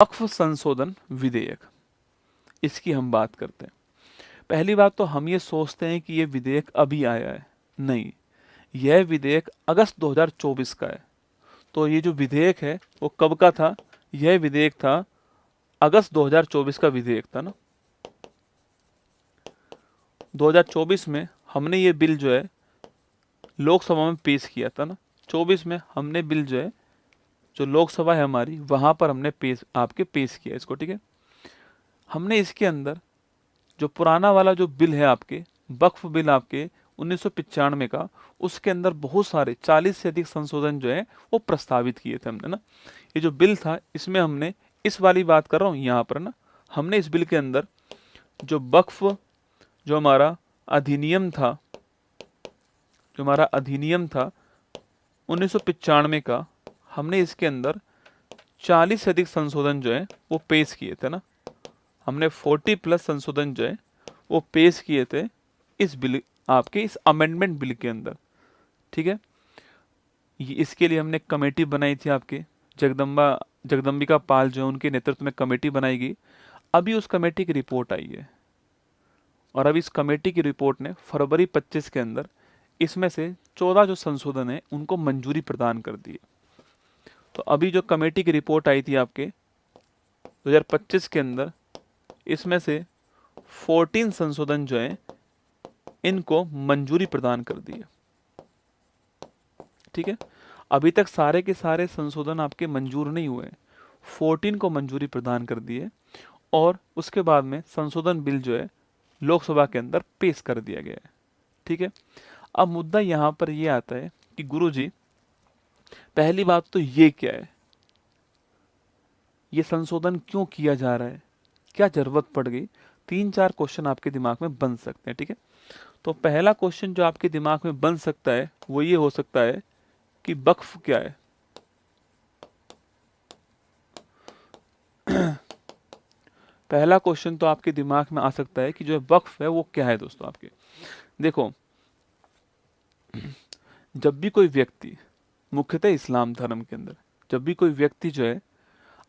वक्फ संशोधन विधेयक, इसकी हम बात करते हैं। पहली बात तो हम ये सोचते हैं कि ये विधेयक अभी आया है, नहीं, यह विधेयक अगस्त 2024 का है। तो ये जो विधेयक है वो कब का था? यह विधेयक था अगस्त 2024 का विधेयक था ना। 2024 में हमने ये बिल जो है लोकसभा में पेश किया था ना। 24 में हमने बिल जो है, जो लोकसभा है हमारी, वहां पर हमने पेश किया इसको, ठीक है। हमने इसके अंदर जो पुराना वाला जो बिल है आपके, वक्फ बिल आपके 1995 का, उसके अंदर बहुत सारे 40 से अधिक संशोधन जो है वो प्रस्तावित किए थे हमने ना। ये जो बिल था इसमें हमने, इस वाली बात कर रहा हूँ यहाँ पर ना, हमने इस बिल के अंदर जो वक्फ, जो हमारा अधिनियम था, जो हमारा अधिनियम था 1995 का, हमने इसके अंदर 40 से अधिक संशोधन जो है वो पेश किए थे ना। हमने 40+ संशोधन जो है वो पेश किए थे इस बिल, आपके इस अमेंडमेंट बिल के अंदर, ठीक है। इसके लिए हमने कमेटी बनाई थी आपके, जगदम्बिका पाल जो है उनके नेतृत्व में कमेटी बनाई गई। अभी उस कमेटी की रिपोर्ट आई है और अभी इस कमेटी की रिपोर्ट ने फरवरी 25 के अंदर इसमें से 14 जो संशोधन है उनको मंजूरी प्रदान कर दी है। तो अभी जो कमेटी की रिपोर्ट आई थी आपके 2025 के अंदर, इसमें से 14 संशोधन जो है इनको मंजूरी प्रदान कर दी है, ठीक है। अभी तक सारे के सारे संशोधन आपके मंजूर नहीं हुए, 14 को मंजूरी प्रदान कर दी है और उसके बाद में संशोधन बिल जो है लोकसभा के अंदर पेश कर दिया गया है, ठीक है। अब मुद्दा यहाँ पर यह आता है कि गुरुजी, पहली बात तो ये क्या है, ये संशोधन क्यों किया जा रहा है, क्या जरूरत पड़ गई? 3-4 क्वेश्चन आपके दिमाग में बन सकते हैं, ठीक है। तो पहला क्वेश्चन जो आपके दिमाग में बन सकता है वो ये हो सकता है कि वक्फ क्या है। पहला क्वेश्चन तो आपके दिमाग में आ सकता है कि जो वक्फ है वो क्या है। दोस्तों आपके देखो, जब भी कोई व्यक्ति, मुख्यतः इस्लाम धर्म के अंदर, जब भी कोई व्यक्ति जो है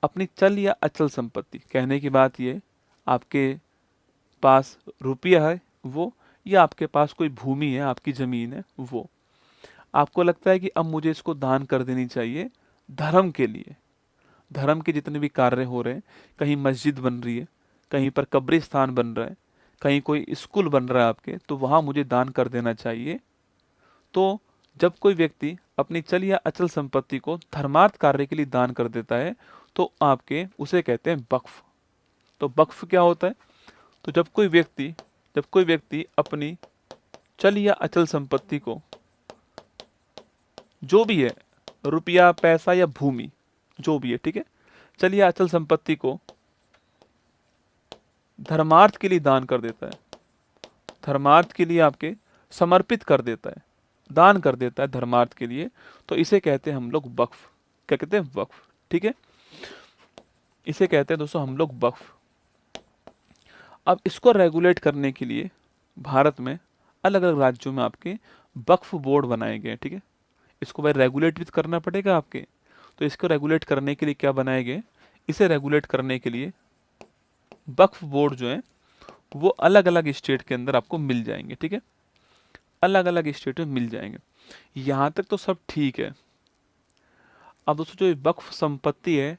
अपनी चल या अचल संपत्ति, कहने की बात ये, आपके पास रुपया है वो, या आपके पास कोई भूमि है, आपकी जमीन है वो, आपको लगता है कि अब मुझे इसको दान कर देनी चाहिए धर्म के लिए। धर्म के जितने भी कार्य हो रहे हैं, कहीं मस्जिद बन रही है, कहीं पर कब्रिस्तान बन रहा है, कहीं कोई स्कूल बन रहा है आपके, तो वहां मुझे दान कर देना चाहिए। तो जब कोई व्यक्ति अपनी चल या अचल संपत्ति को धर्मार्थ कार्य के लिए दान कर देता है तो आपके उसे कहते हैं वक्फ। तो वक्फ क्या होता है? तो जब कोई व्यक्ति अपनी चल या अचल संपत्ति को, जो भी है, रुपया, पैसा या भूमि, जो भी है, ठीक है, चल या अचल संपत्ति को धर्मार्थ के लिए दान कर देता है, धर्मार्थ के लिए आपके समर्पित कर देता है, दान कर देता है धर्मार्थ के लिए, तो इसे कहते हैं हम लोग वक्फ। क्या कहते हैं? वक्फ, ठीक है। इसे कहते हैं दोस्तों हम लोग वक्फ। अब इसको रेगुलेट करने के लिए भारत में अलग अलग राज्यों में आपके वक्फ बोर्ड बनाए गए, ठीक है। इसको भाई रेगुलेट भी करना पड़ेगा आपके, तो इसको रेगुलेट करने के लिए क्या बनाए गए? इसे रेगुलेट करने के लिए वक्फ बोर्ड जो है वो अलग अलग स्टेट के अंदर आपको मिल जाएंगे, ठीक है, अलग अलग स्टेट में मिल जाएंगे। यहाँ तक तो सब ठीक है। अब दोस्तों जो वक्फ संपत्ति है,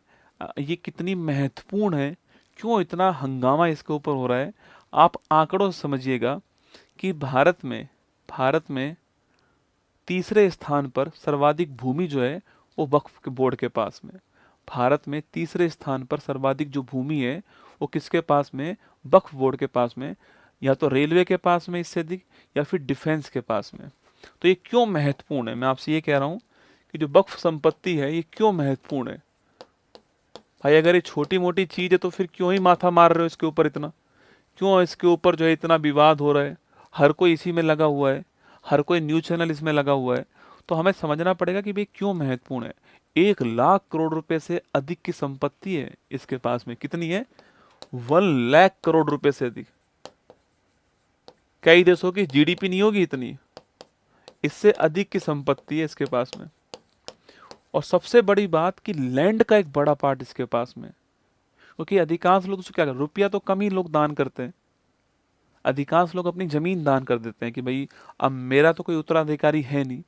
ये कितनी महत्वपूर्ण है, क्यों इतना हंगामा इसके ऊपर हो रहा है, आप आंकड़ों से समझिएगा कि भारत में तीसरे स्थान पर सर्वाधिक भूमि जो है वो वक्फ के बोर्ड के पास में। भारत में तीसरे स्थान पर सर्वाधिक जो भूमि है वो किसके पास में? वक्फ बोर्ड के पास में, या तो रेलवे के पास में इससे अधिक, या फिर डिफेंस के पास में। तो ये क्यों महत्वपूर्ण है, मैं आपसे ये कह रहा हूँ कि जो वक्फ संपत्ति है ये क्यों महत्वपूर्ण है। भाई अगर ये छोटी मोटी चीज है तो फिर क्यों ही माथा मार रहे हो इसके ऊपर इतना, क्यों इसके ऊपर जो है इतना विवाद हो रहा है, हर कोई इसी में लगा हुआ है, हर कोई न्यूज चैनल इसमें लगा हुआ है। तो हमें समझना पड़ेगा कि भाई क्यों महत्वपूर्ण है। 1 लाख करोड़ रुपए से अधिक की संपत्ति है इसके पास में। कितनी है? 1 लाख करोड़ रुपए से अधिक। कई देशों की जीडीपी नहीं होगी इतनी, इससे अधिक की संपत्ति है इसके पास में। और सबसे बड़ी बात कि लैंड का एक बड़ा पार्ट इसके पास में, क्योंकि अधिकांश लोग उसको क्या कर, रुपया तो कम ही लोग दान करते हैं, अधिकांश लोग अपनी जमीन दान कर देते हैं कि भाई अब मेरा तो कोई उत्तराधिकारी है नहीं,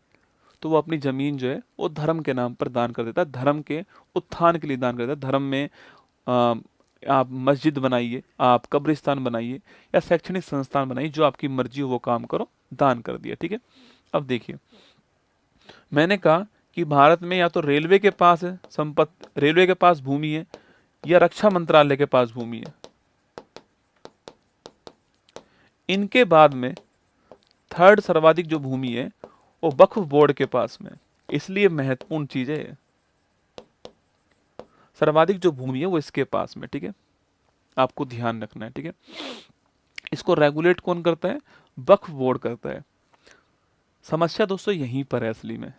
तो वो अपनी जमीन जो है वो धर्म के नाम पर दान कर देता है, धर्म के उत्थान के लिए दान कर देता है। धर्म में आ, आप मस्जिद बनाइए, आप कब्रिस्तान बनाइए, या शैक्षणिक संस्थान बनाइए, जो आपकी मर्जी हो वो काम करो, दान कर दिया, ठीक है। अब देखिए, मैंने कहा कि भारत में या तो रेलवे के पास है संपत्ति, रेलवे के पास भूमि है, या रक्षा मंत्रालय के पास भूमि है। इनके बाद में थर्ड सर्वाधिक जो भूमि है वो वक्फ बोर्ड के पास में, इसलिए महत्वपूर्ण चीज है, सर्वाधिक जो भूमि है वो इसके पास में, ठीक है, आपको ध्यान रखना है, ठीक है। इसको रेगुलेट कौन करता है, वक्फ बोर्ड करता है। समस्या दोस्तों यहीं पर है असली में,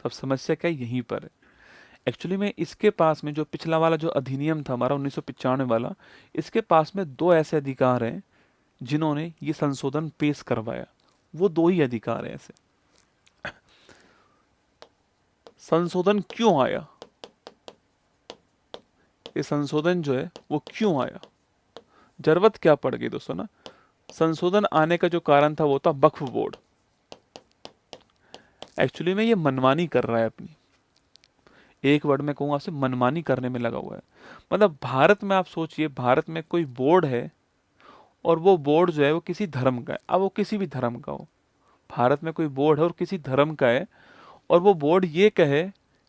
अब समस्या क्या है, यहीं पर है एक्चुअली में। इसके पास में जो पिछला वाला जो अधिनियम था हमारा 1995 वाला, इसके पास में दो ऐसे अधिकार हैं जिन्होंने ये संशोधन पेश करवाया, वो दो ही अधिकार हैं ऐसे। संशोधन क्यों आया, ये संशोधन जो है वो क्यों आया, जरूरत क्या पड़ गई दोस्तों ना। संशोधन आने का जो कारण था वो था वक्फ बोर्ड। एक्चुअली में ये मनमानी कर रहा है अपनी, एक वर्ड में कहूंगा आपसे, मनमानी करने में लगा हुआ है। मतलब भारत में आप सोचिए, भारत में कोई बोर्ड है और वो बोर्ड जो है वो किसी धर्म का है, अब वो किसी भी धर्म का हो, भारत में कोई बोर्ड है और किसी धर्म का है, और वो बोर्ड ये कहे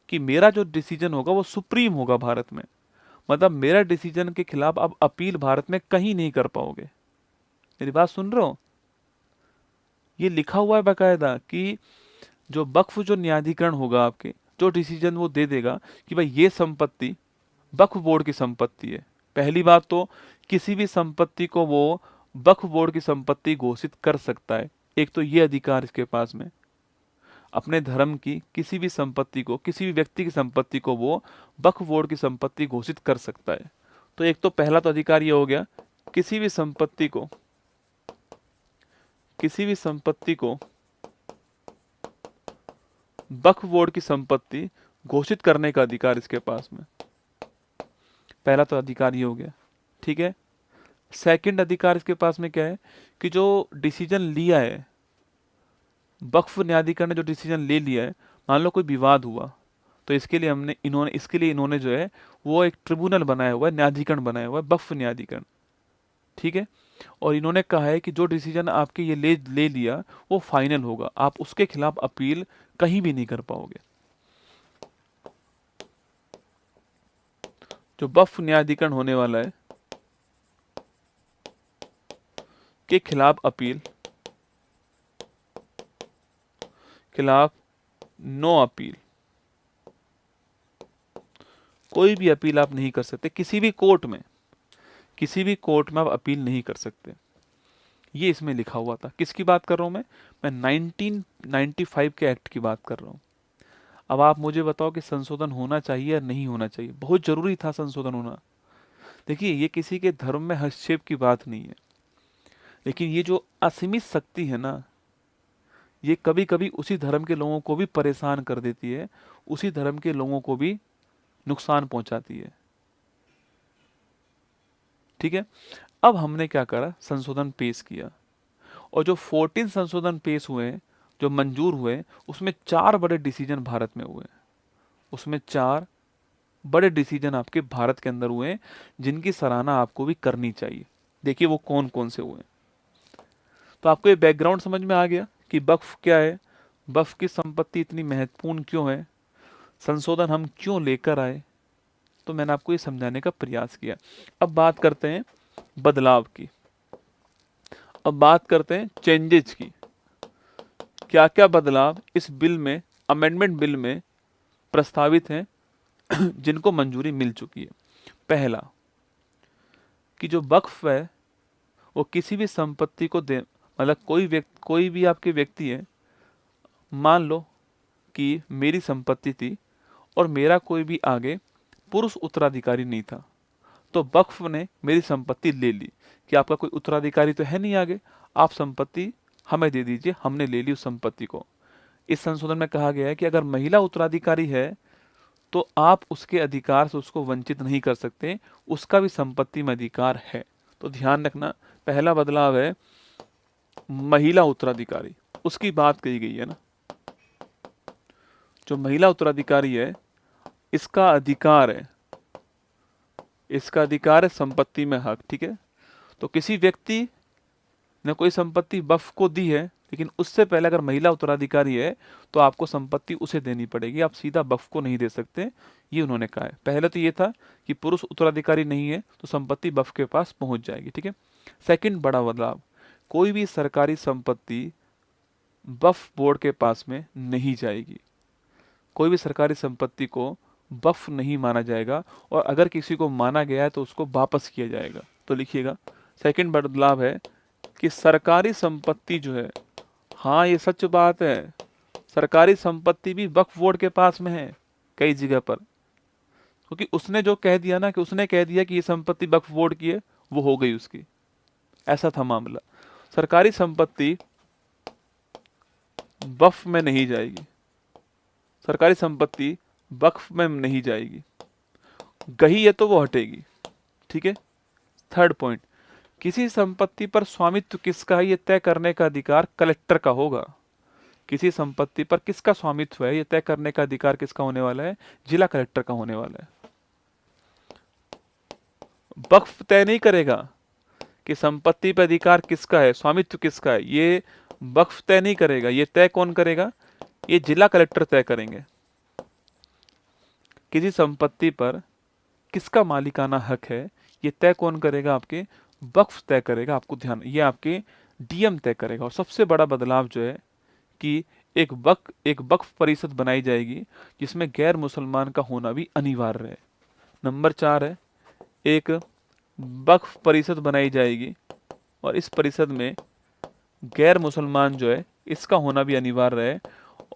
कि मेरा जो डिसीजन होगा वो सुप्रीम होगा भारत में, मतलब मेरा डिसीजन के खिलाफ आप अपील भारत में कहीं नहीं कर पाओगे। मेरी बात सुन रहे हो, ये लिखा हुआ है बाकायदा कि जो वक्फ जो न्यायाधिकरण होगा आपके, जो डिसीजन वो दे देगा कि भाई ये संपत्ति वक्फ बोर्ड की संपत्ति है। पहली बात तो किसी भी संपत्ति को वो वक्फ बोर्ड की संपत्ति घोषित कर सकता है, एक तो ये अधिकार इसके पास में, अपने धर्म की किसी भी संपत्ति को, किसी भी व्यक्ति की संपत्ति को वो वक्फ बोर्ड की संपत्ति घोषित कर सकता है। तो एक तो पहला तो अधिकार ये हो गया, किसी भी संपत्ति को, किसी भी संपत्ति को वक्फ बोर्ड की संपत्ति घोषित करने का अधिकार इसके पास में, पहला तो अधिकार ये हो गया, ठीक है। सेकंड अधिकार इसके पास में क्या है कि जो डिसीजन लिया है, वक्फ न्यायाधिकरण ने जो डिसीजन ले लिया है, मान लो कोई विवाद हुआ, तो इसके लिए इन्होंने जो है वो एक ट्रिब्यूनल बनाया हुआ है, न्यायाधिकरण बनाया हुआ है, वक्फ न्यायाधिकरण, ठीक है। और इन्होंने कहा है कि जो डिसीजन आपके ये ले लिया वो फाइनल होगा, आप उसके खिलाफ अपील कहीं भी नहीं कर पाओगे। जो वक्फ न्यायाधिकरण होने वाला है के खिलाफ अपील, खिलाफ नो अपील, कोई भी अपील आप नहीं कर सकते किसी भी कोर्ट में, किसी भी कोर्ट में आप अपील नहीं कर सकते। ये इसमें लिखा हुआ था। किसकी बात कर रहा हूं मैं 1995 के एक्ट की बात कर रहा हूं। अब आप मुझे बताओ कि संशोधन होना चाहिए या नहीं होना चाहिए, बहुत जरूरी था संशोधन होना। देखिए, ये किसी के धर्म में हस्तक्षेप की बात नहीं है, लेकिन ये जो असीमित शक्ति है ना, ये कभी कभी उसी धर्म के लोगों को भी परेशान कर देती है, उसी धर्म के लोगों को भी नुकसान पहुंचाती है, ठीक है। अब हमने क्या करा, संशोधन पेश किया, और जो 14 संशोधन पेश हुए, जो मंजूर हुए, उसमें 4 बड़े डिसीजन भारत में हुए, उसमें 4 बड़े डिसीजन आपके भारत के अंदर हुए, जिनकी सराहना आपको भी करनी चाहिए। देखिए वो कौन कौन से हुए। तो आपको ये बैकग्राउंड समझ में आ गया कि वक्फ क्या है, वक्फ की संपत्ति इतनी महत्वपूर्ण क्यों है, संशोधन हम क्यों लेकर आए। तो मैंने आपको ये समझाने का प्रयास किया। अब बात करते हैं बदलाव की, अब बात करते हैं चेंजेस की। क्या क्या बदलाव इस बिल में, अमेंडमेंट बिल में प्रस्तावित हैं जिनको मंजूरी मिल चुकी है। पहला, कि जो वक्फ है वो किसी भी संपत्ति को दे, मतलब कोई भी आपके व्यक्ति है, मान लो कि मेरी संपत्ति थी और मेरा कोई भी आगे पुरुष उत्तराधिकारी नहीं था, तो वक्फ ने मेरी संपत्ति ले ली कि आपका कोई उत्तराधिकारी तो है नहीं आगे, आप संपत्ति हमें दे दीजिए, हमने ले ली उस संपत्ति को। इस संशोधन में कहा गया है कि अगर महिला उत्तराधिकारी है तो आप उसके अधिकार से उसको वंचित नहीं कर सकते, उसका भी संपत्ति में अधिकार है। तो ध्यान रखना, पहला बदलाव है महिला उत्तराधिकारी, उसकी बात कही गई है ना। जो महिला उत्तराधिकारी है, इसका अधिकार है, इसका अधिकार है संपत्ति में हक, ठीक है। तो किसी व्यक्ति ने कोई संपत्ति वक्फ को दी है, लेकिन उससे पहले अगर महिला उत्तराधिकारी है तो आपको संपत्ति उसे देनी पड़ेगी, आप सीधा वक्फ को नहीं दे सकते, ये उन्होंने कहा है। पहले तो ये था कि पुरुष उत्तराधिकारी नहीं है तो संपत्ति वक्फ के पास पहुंच जाएगी, ठीक है। सेकंड बड़ा बदलाव, कोई भी सरकारी संपत्ति वक्फ बोर्ड के पास में नहीं जाएगी, कोई भी सरकारी संपत्ति को वक्फ नहीं माना जाएगा, और अगर किसी को माना गया है तो उसको वापस किया जाएगा। तो लिखिएगा, सेकंड बदलाव है कि सरकारी संपत्ति जो है, हाँ ये सच बात है, सरकारी संपत्ति भी वक्फ बोर्ड के पास में है कई जगह पर, क्योंकि उसने जो कह दिया ना, कि उसने कह दिया कि ये संपत्ति वक्फ बोर्ड की है, वो हो गई उसकी, ऐसा था मामला। सरकारी संपत्ति वक्फ में नहीं जाएगी, सरकारी संपत्ति वक्फ में नहीं जाएगी, गई है तो वो हटेगी, ठीक है। थर्ड पॉइंट, किसी संपत्ति पर स्वामित्व किसका है ये तय करने का अधिकार कलेक्टर का होगा। किसी संपत्ति पर किसका स्वामित्व है ये तय करने का अधिकार किसका होने वाला है, जिला कलेक्टर का होने वाला है। वक्फ तय नहीं करेगा कि संपत्ति पर अधिकार किसका है, स्वामित्व किसका है, ये वक्फ तय नहीं करेगा, ये तय कौन करेगा, ये जिला कलेक्टर तय करेंगे। किसी संपत्ति पर किसका मालिकाना हक है ये तय कौन करेगा, आपके वक्फ तय करेगा। आपको ध्यान, ये आपके डीएम तय करेगा। और सबसे बड़ा बदलाव जो है कि एक वक्फ परिषद बनाई जाएगी जिसमें गैर मुसलमान का होना भी अनिवार्य है। नंबर 4 है, एक वक्फ परिषद बनाई जाएगी और इस परिषद में गैर मुसलमान जो है इसका होना भी अनिवार्य है।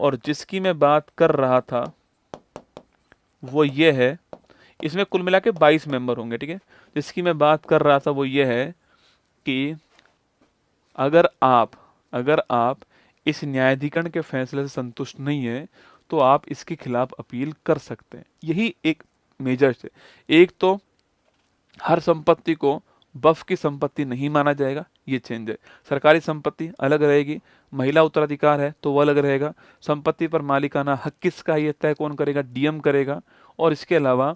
और जिसकी मैं बात कर रहा था वो ये है, इसमें कुल मिला के 22 मेंबर होंगे, ठीक है। जिसकी मैं बात कर रहा था वो ये है कि अगर आप इस न्यायाधिकरण के फैसले से संतुष्ट नहीं है तो आप इसके खिलाफ अपील कर सकते हैं। यही एक मेजर है। एक तो हर संपत्ति को वक्फ की संपत्ति नहीं माना जाएगा, ये चेंज है। सरकारी संपत्ति अलग रहेगी, महिला उत्तराधिकार है तो वो अलग रहेगा। संपत्ति पर मालिकाना हक किसका है ये तय कौन करेगा, डीएम करेगा। और इसके अलावा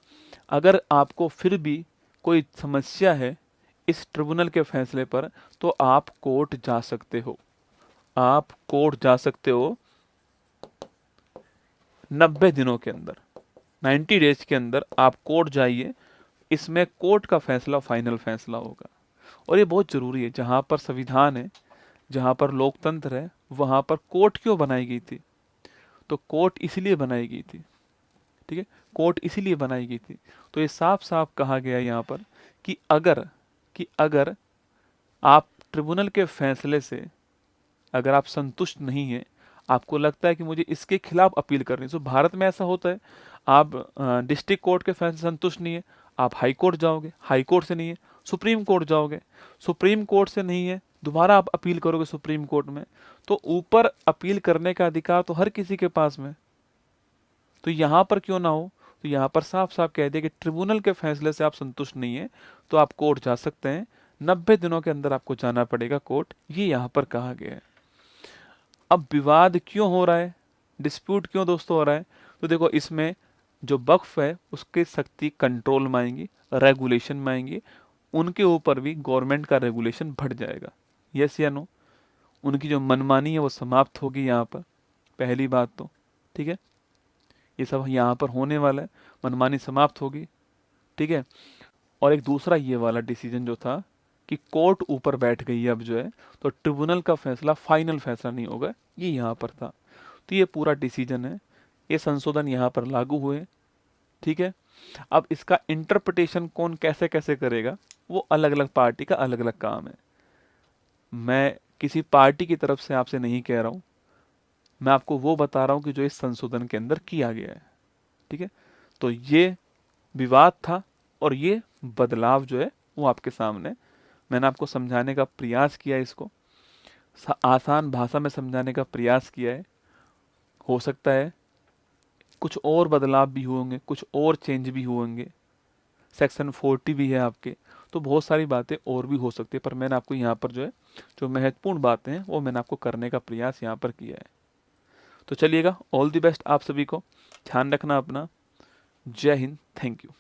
अगर आपको फिर भी कोई समस्या है इस ट्रिब्यूनल के फैसले पर तो आप कोर्ट जा सकते हो, आप कोर्ट जा सकते हो 90 दिनों के अंदर, 90 डेज के अंदर आप कोर्ट जाइए। इसमें कोर्ट का फैसला फाइनल फैसला होगा। और ये बहुत जरूरी है, जहां पर संविधान है, जहां पर लोकतंत्र है, वहां पर कोर्ट क्यों बनाई गई थी, तो कोर्ट इसलिए बनाई गई थी, ठीक है, कोर्ट इसीलिए बनाई गई थी। तो ये साफ साफ कहा गया है यहाँ पर कि अगर आप ट्रिब्यूनल के फैसले से अगर आप संतुष्ट नहीं है, आपको लगता है कि मुझे इसके खिलाफ अपील करनी है। तो भारत में ऐसा होता है, आप डिस्ट्रिक्ट कोर्ट के फैसले से संतुष्ट नहीं है, आप हाई कोर्ट जाओगे, हाई कोर्ट से नहीं है सुप्रीम कोर्ट जाओगे, सुप्रीम कोर्ट से नहीं है दोबारा आप अपील करोगे सुप्रीम कोर्ट में। तो ऊपर अपील करने का अधिकार तो हर किसी के पास में, तो यहाँ पर क्यों ना हो। तो यहाँ पर साफ साफ कह दिया कि ट्रिब्यूनल के फैसले से आप संतुष्ट नहीं है तो आप कोर्ट जा सकते हैं, 90 दिनों के अंदर आपको जाना पड़ेगा कोर्ट, ये यहाँ पर कहा गया है। अब विवाद क्यों हो रहा है, डिस्प्यूट क्यों दोस्तों हो रहा है, तो देखो इसमें जो वक्फ है उसकी शक्ति कंट्रोल में आएंगी, रेगुलेशन में आएंगी, उनके ऊपर भी गवर्नमेंट का रेगुलेशन बढ़ जाएगा। यस या नो, उनकी जो मनमानी है वो समाप्त होगी यहाँ पर, पहली बात तो, ठीक है, ये सब यहाँ पर होने वाला है, मनमानी समाप्त होगी, ठीक है। और एक दूसरा ये वाला डिसीजन जो था कि कोर्ट ऊपर बैठ गई है अब जो है, तो ट्रिब्यूनल का फैसला फाइनल फैसला नहीं होगा, ये यहाँ पर था। तो ये पूरा डिसीजन है, ये संशोधन यहाँ पर लागू हुए, ठीक है। अब इसका इंटरप्रिटेशन कौन कैसे कैसे करेगा वो अलग अलग पार्टी का अलग अलग काम है। मैं किसी पार्टी की तरफ से आपसे नहीं कह रहा हूँ, मैं आपको वो बता रहा हूँ कि जो इस संशोधन के अंदर किया गया है, ठीक है। तो ये विवाद था और ये बदलाव जो है वो आपके सामने, मैंने आपको समझाने का प्रयास किया है, इसको आसान भाषा में समझाने का प्रयास किया है। हो सकता है कुछ और बदलाव भी होंगे, कुछ और चेंज भी होंगे, सेक्शन 40 भी है आपके, तो बहुत सारी बातें और भी हो सकती है, पर मैंने आपको यहाँ पर जो है जो महत्वपूर्ण बातें हैं वो मैंने आपको करने का प्रयास यहाँ पर किया है। तो चलिएगा, ऑल द बेस्ट आप सभी को, ध्यान रखना अपना। जय हिंद, थैंक यू।